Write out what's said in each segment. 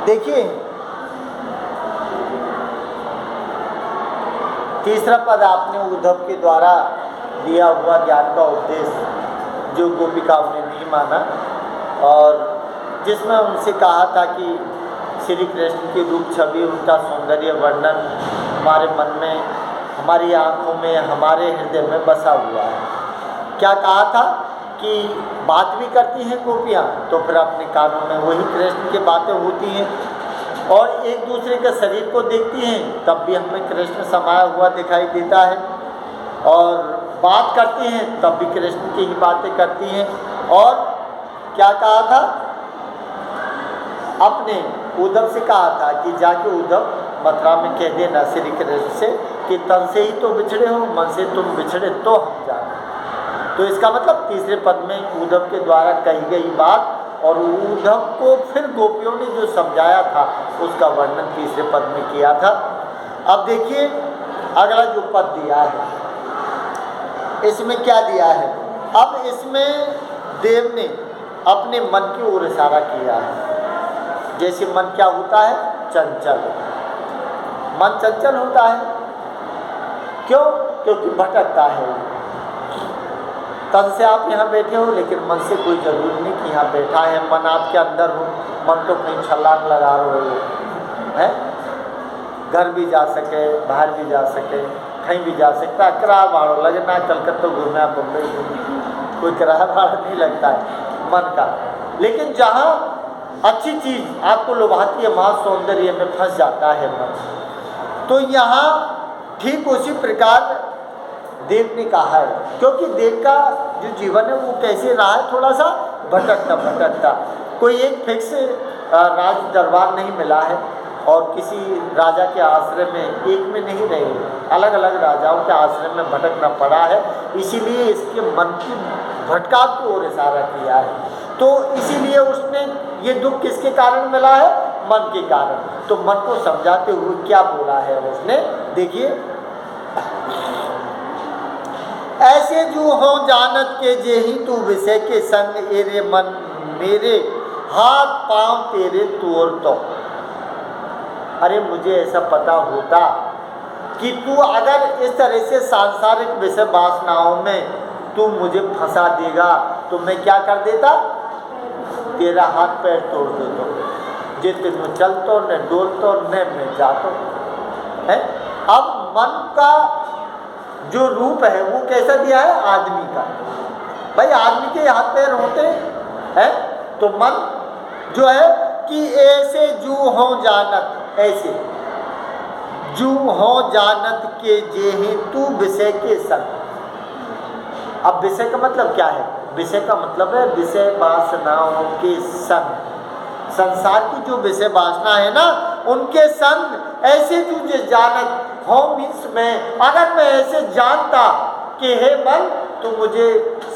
देखिए तीसरा पद आपने उद्धव के द्वारा दिया हुआ ज्ञान का उपदेश जो गोपिकाओं ने नहीं माना, और जिसमें उनसे कहा था कि श्री कृष्ण की रूप छवि, उनका सौंदर्य वर्णन हमारे मन में, हमारी आँखों में, हमारे हृदय में बसा हुआ है। क्या कहा था कि बात भी करती हैं गोपियाँ तो फिर अपने कानों में वही कृष्ण की बातें होती हैं, और एक दूसरे के शरीर को देखती हैं तब भी हमें कृष्ण समाया हुआ दिखाई देता है, और बात करती हैं तब भी कृष्ण की ही बातें करती हैं। और क्या कहा था, अपने उद्धव से कहा था कि जाके उद्धव मथुरा में कह देना श्री कृष्ण से कि तन से ही तो बिछड़े हो, मन से तुम बिछड़े तो हम जाने। तो इसका मतलब तीसरे पद में उद्धव के द्वारा कही गई बात और उद्धव को फिर गोपियों ने जो समझाया था उसका वर्णन तीसरे पद में किया था। अब देखिए अगला जो पद दिया है इसमें क्या दिया है। अब इसमें देव ने अपने मन की ओर इशारा किया है। जैसे मन क्या होता है, चंचल। मन चंचल होता है, क्यों? क्योंकि भटकता है। तन से आप यहाँ बैठे हो लेकिन मन से कोई जरूरी नहीं कि यहाँ बैठा है, मन आपके अंदर हो। मन तो कहीं छलांग लगा रहे हो है, घर भी जा सके, बाहर भी जा सके, कहीं भी जा सकता। किराया भाड़ा लगे ना, कलकत्ता घूमना, बम्बई घूमना, कोई किराया भाड़ा नहीं लगता है मन का। लेकिन जहाँ अच्छी चीज़ आपको लुभाती है वहाँ सौंदर्य में फंस जाता है मन। तो यहाँ ठीक उसी प्रकार देव ने कहा है, क्योंकि देव का जो जीवन है वो कैसे रहा है, थोड़ा सा भटकता भटकता। कोई एक फिक्स राज दरबार नहीं मिला है और किसी राजा के आश्रय में एक में नहीं रहे, अलग अलग राजाओं के आश्रय में भटकना पड़ा है। इसीलिए इसके मन की भटकाव की ओर इशारा किया है। तो इसीलिए उसने ये दुख किसके कारण मिला है, मन के कारण। तो मन को समझाते हुए क्या बोला है उसने, देखिए, ऐसे जो हो जानत के जेहि तू विषय के संग एरे मन मेरे हाथ पांव तेरे तोड़ तो। अरे मुझे ऐसा पता होता कि तू अगर इस तरह से सांसारिक विषय वासनाओं में तू मुझे फंसा देगा तो मैं क्या कर देता, तेरा हाथ पैर तोड़ देता, जितने में चलतो न डोलतो न मैं जातो है। अब मन का जो रूप है वो कैसा दिया है, आदमी का। भाई आदमी के हाथ पैर होते हैं, तो मन जो है कि ऐसे जू हो जानत, ऐसे जू हो जानत के जेहि तू विषय के संग। अब विषय का मतलब क्या है, विषय का मतलब है विषय वासनाओं के संग। संसार की जो विषय वासना है ना उनके संग ऐसे जू जानत हो, मीन्स में अगर मैं ऐसे जानता कि हे मन तो मुझे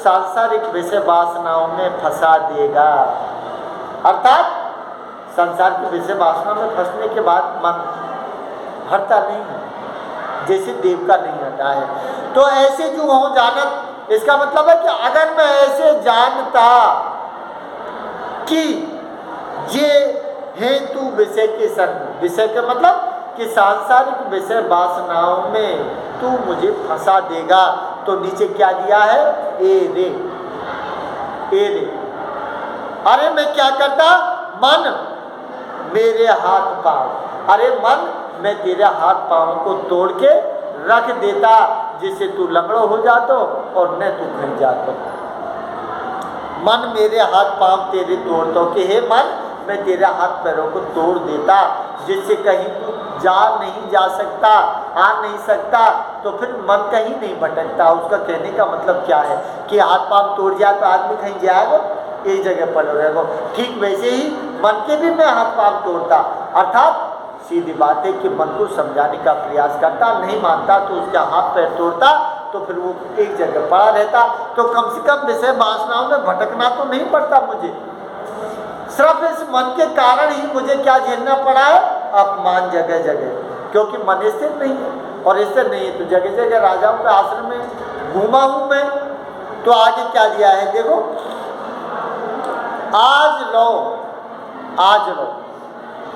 सांसारिक विषय वासनाओं में फंसा देगा, अर्थात संसार की विषय वासना में फंसने के बाद मन हटता नहीं है, जैसे देव का नहीं हटा है। तो ऐसे जो हो जानत, इसका मतलब है कि अगर मैं ऐसे जानता कि ये हेतु विषय के संग, विषय का मतलब कि सांसारिक विषय वासनाओं में तू मुझे फंसा देगा, तो नीचे क्या दिया है, ए रे, ए रे। अरे मैं क्या करता, मन मेरे हाथ पांव, अरे मन मैं तेरे हाथ पांव को तोड़ के रख देता, जिससे तू लंगड़ो हो जातो और न तू कहीं जातो। मन मेरे हाथ पांव तेरे तोड़तो कि हे मन मैं तेरे हाथ पैरों को तोड़ देता, जिससे कहीं तू जा नहीं जा सकता, आ नहीं सकता, तो फिर मन कहीं नहीं भटकता। उसका कहने का मतलब क्या है कि हाथ पांव तोड़ जाए तो आदमी कहीं जाएगा, एक जगह पड़े रहेगा। ठीक वैसे ही मन के भी मैं हाथ पांव तोड़ता, अर्थात सीधी बात है कि मन को समझाने का प्रयास करता, नहीं मानता तो उसका हाथ पैर तोड़ता, तो फिर वो एक जगह पड़ा रहता। तो कम से कम विषय वासनाओं में भटकना तो नहीं पड़ता मुझे। सिर्फ इस मन के कारण ही मुझे क्या झेलना पड़ा है, अपमान जगह जगह, क्योंकि मन स्थिर नहीं है। और स्थिर नहीं है तो जगह जगह राजाओं के आश्रम में घूमा हूँ मैं। तो आगे क्या दिया है देखो, आज लो, आज लो,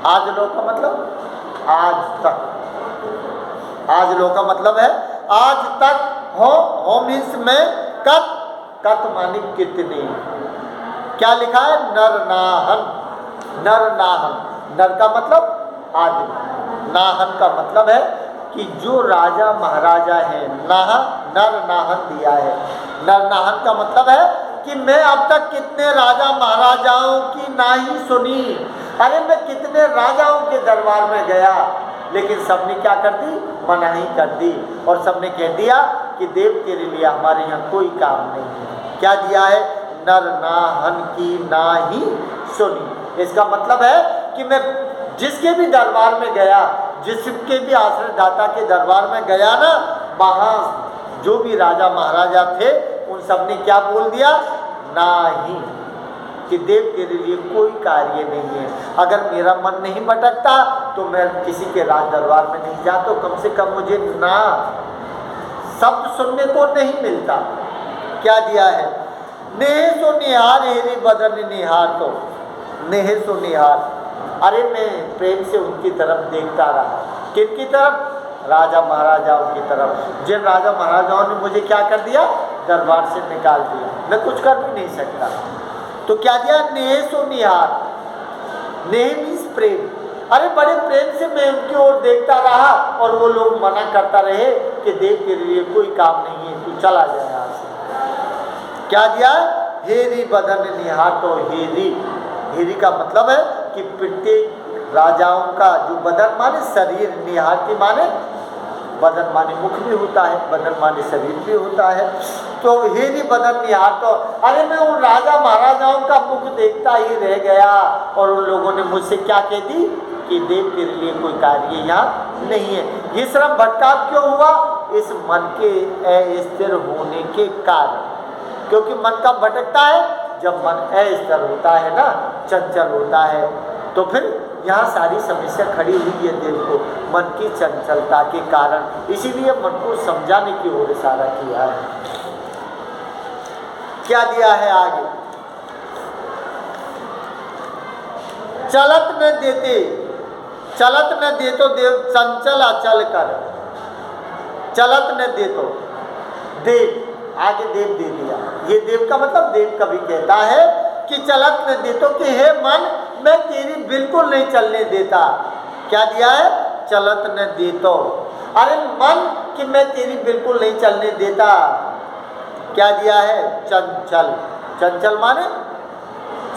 आज लो का मतलब आज तक। आज लो का मतलब है आज तक। हो मीन्स में, कत माने कितने। क्या लिखा है? नर नाहन। नर नाहन, नर का मतलब आदमी, नाहन का मतलब है कि जो राजा महाराजा हैं। नर नाहन दिया है। नर नाहन का मतलब है कि मैं अब तक कितने राजा महाराजाओं की नाही सुनी। अरे मैं कितने राजाओं के दरबार में गया, लेकिन सबने क्या कर दी? मनाही कर दी। और सबने कह दिया कि देव तेरे लिए हमारे यहाँ कोई काम नहीं है। क्या दिया है? नर नाहन की नाही सुनी। इसका मतलब है कि मैं जिसके भी दरबार में गया, जिसके भी आश्रय दाता के दरबार में गया ना, वहाँ जो भी राजा महाराजा थे उन सब ने क्या बोल दिया? नाही, कि देव तेरे लिए कोई कार्य नहीं है। अगर मेरा मन नहीं भटकता तो मैं किसी के राज दरबार में नहीं जाता, तो कम से कम मुझे ना शब्द सुनने को नहीं मिलता। क्या दिया है? नेह सो निहार हेरी बदन निहार। तो नेह सो निहार, अरे मैं प्रेम से उनकी तरफ देखता रहा। किनकी तरफ? राजा महाराजाओं की तरफ। जिन राजा महाराजाओं ने मुझे क्या कर दिया? दरबार से निकाल दिया। मैं कुछ कर भी नहीं सकता। तो क्या दिया? नेह सो निहार। नेह मीन्स प्रेम। अरे बड़े प्रेम से मैं उनकी ओर देखता रहा और वो लोग मना करता रहे कि देव के लिए कोई काम नहीं है, तू चला जाए यहाँ से। क्या दिया? हेरी बदन निहार। तो हेरी का मतलब है कि प्रत्येक राजाओं का जो बदन माने शरीर, निहार की माने बदन माने मुख भी होता है, बदन माने शरीर भी होता है। तो हेरी बदन निहार। तो अरे मैं उन राजा महाराजाओं का मुख देखता ही रह गया और उन लोगों ने मुझसे क्या कह दी कि देव के लिए कोई कार्य यहाँ नहीं है। ये श्रम भटकाव क्यों हुआ? इस मन के अस्थिर होने के कारण। क्योंकि मन कब भटकता है? जब मन अस्थिर होता है ना, चंचल होता है। तो फिर यहाँ सारी समस्या खड़ी हुई है देव को, मन की चंचलता के कारण। इसीलिए मन को समझाने की ओर इशारा किया है। क्या दिया है आगे? चलत न देते, चलत न दे तो देव चंचल अचल कर। चलत न दे तो देव, आगे देव दे दिया। ये देव का मतलब देव कभी कहता है कि चलत न दे तो, कि हे मन मैं तेरी बिल्कुल नहीं चलने देता। क्या दिया है? चलत न दे तो। अरे मन कि मैं तेरी बिल्कुल नहीं चलने देता। क्या दिया है? चंचल। चंचल माने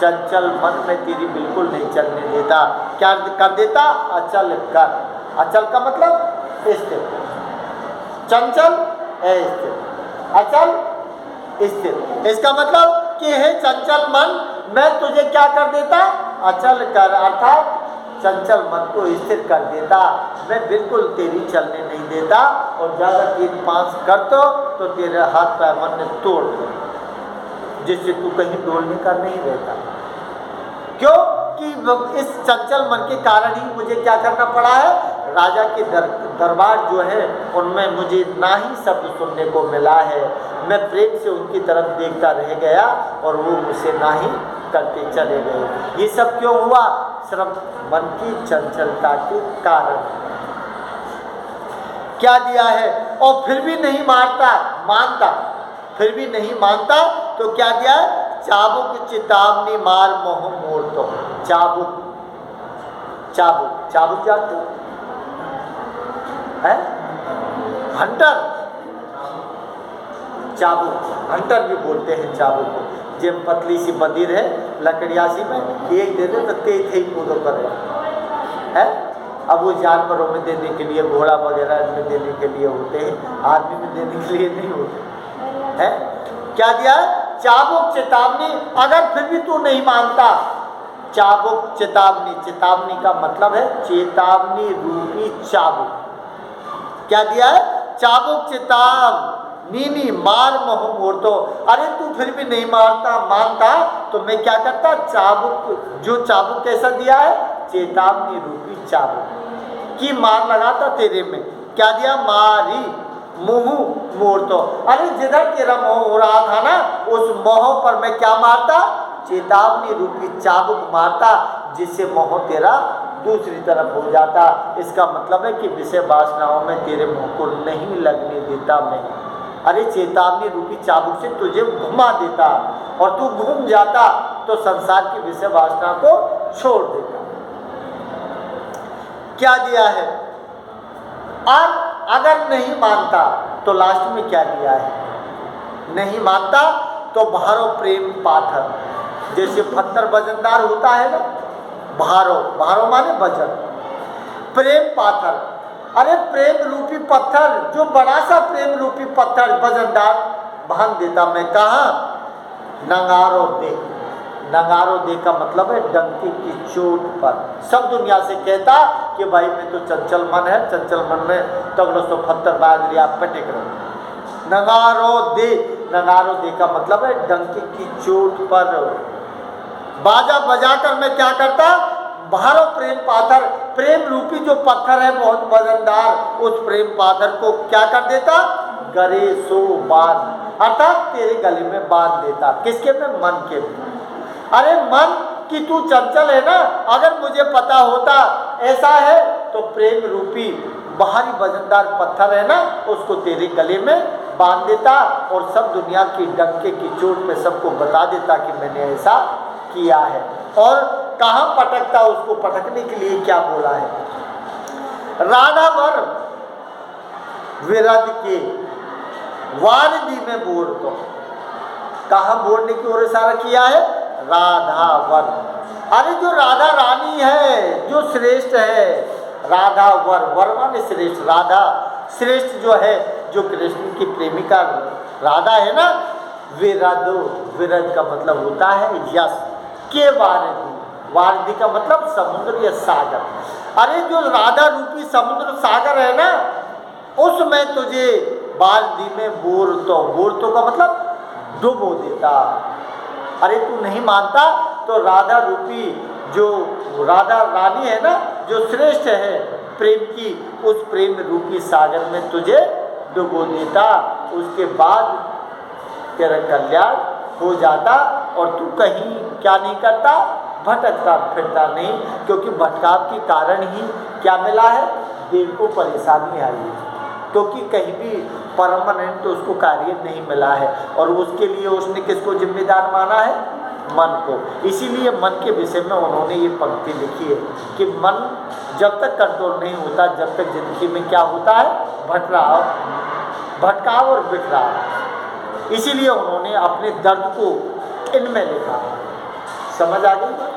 चंचल मन में तेरी बिल्कुल नहीं चलने देता। क्या कर देता? अचल कर। अचल का मतलब स्थिर, चंचल स्थिर, अचल स्थिर। इसका मतलब कि हे चंचल मन मैं तुझे क्या कर देता? अचल कर, अर्थात चंचल मन को स्थिर कर देता। मैं बिल्कुल तेरी चलने नहीं देता और ज़्यादा 3-5 कर तो तेरे हाथ पैर मन ने तोड़ दो, जिससे तू कहीं डोलने का नहीं रहता। क्यों? कि इस चंचल मन के कारण ही मुझे क्या करना पड़ा है? राजा के दरबार जो है उनमें मुझे ना ही शब्द सुनने को मिला है। मैं प्रेम से उनकी तरफ देखता रह गया और वो मुझसे ना ही करते चले गए। ये सब क्यों हुआ? सिर्फ मन की चंचलता के कारण। क्या दिया है? और फिर भी नहीं मानता, फिर भी नहीं मानता। तो क्या दिया है? चाबुक चेतावनी मार मोह मोर। तो चाबुक, चाबुक, चाबुक जानते हो? है हंटर, चाबुक, हंटर भी बोलते हैं चाबुक को। जब पतली सी बंदीर है लकड़ियासी में, एक दे दे तो तेज ही कूदो करे है। अब वो जानवरों में देने के लिए, घोड़ा वगैरह में देने के लिए होते हैं, आदमी में देने के लिए नहीं होते है। क्या दिया है? चाबुक चेतावनी। अगर फिर भी तू नहीं मानता, चाबुक चेतावनी, चेतावनी का मतलब है चेतावनी रूपी चाबुक। क्या दिया है? चाबुक चेतावनी मार मोह मोर। तो अरे तू फिर भी नहीं मानता तो मैं क्या करता? चाबुक, जो चाबुक कैसा दिया है? चेतावनी रूपी चाबुक की मार लगाता तेरे में। क्या दिया? मारी मुँह मोर। तो अरे जिधर तेरा मोह हो रहा था ना, उस मोह पर मैं क्या मारता? चेतावनी रूपी चाबुक मारता, जिससे मोह तेरा दूसरी तरफ हो जाता। इसका मतलब है कि विषय वासनाओं में तेरे मुंह को नहीं लगने देता मैं। अरे चेतावनी रूपी चाबुक से तुझे घुमा देता और तू घूम जाता तो संसार की विषय वासना को छोड़ देता। क्या दिया है? और अगर नहीं मानता तो लास्ट में क्या दिया है? नहीं मानता तो भारो प्रेम पाथर, जैसे पत्थर वजनदार होता है ना, भारो, भारो माने वजन, प्रेम पाथर। अरे प्रेम रूपी पत्थर, जो बड़ा सा प्रेम रूपी पत्थर वजनदार भांग देता मैं कहाँ? नंगारो दे। नंगारो दे का मतलब है डंके की चोट पर। सब दुनिया से कहता कि भाई मैं तो चंचल मन है, चंचल मन में तगड़ो सो पत्थर बाग लिया पटेक रहो। नंगारो दे, नंगारो दे का मतलब है डंके की चोट पर। बाजा बजाकर मैं क्या करता? भारो प्रेम पाथर, प्रेम रूपी जो पत्थर है बहुत वजनदार, उस प्रेम पाथर को क्या कर देता? गरे सो बांध, अर्थात तेरे गले में बांध देता। किसके में? मन के में। अरे मन कि तू चंचल है ना, अगर मुझे पता होता ऐसा है तो प्रेम रूपी बाहरी वजनदार पत्थर है ना, उसको तेरे गले में बांध देता और सब दुनिया की डंके की चोट में सबको बता देता कि मैंने ऐसा किया है। और कहाँ पटकता? उसको पटकने के लिए क्या बोला है? राधा वर विरद के वारदी में बोर, तो कहाँ बोलने की ओर इशारा किया है? राधा वर। अरे जो राधा रानी है, जो श्रेष्ठ है, राधा वर, वर माने श्रेष्ठ, राधा श्रेष्ठ जो है, जो कृष्ण की प्रेमिका राधा है ना, विरद, विरद का मतलब होता है यश के वारदी, वारदी का मतलब समुद्र या सागर। अरे जो राधा रूपी समुद्र सागर है ना, उसमें तुझे वारदी में बोर तो का मतलब डुबो देता। अरे तू नहीं मानता तो राधा रूपी जो राधा रानी है ना, जो श्रेष्ठ है प्रेम की, उस प्रेम रूपी सागर में तुझे डुबो देता। उसके बाद तेरा कल्याण हो जाता और तू कहीं क्या नहीं करता? भटकता फिरता नहीं, क्योंकि भटकाव के कारण ही क्या मिला है? देव को परेशानी आई है, क्योंकि कहीं भी परमानेंट तो उसको कार्य नहीं मिला है और उसके लिए उसने किसको जिम्मेदार माना है? मन को। इसीलिए मन के विषय में उन्होंने ये पंक्ति लिखी है कि मन जब तक कंट्रोल नहीं होता, जब तक जिंदगी में क्या होता है? भटकाव और बिखराव। इसीलिए उन्होंने अपने दर्द को इनमें लिखा। समझ आ गई?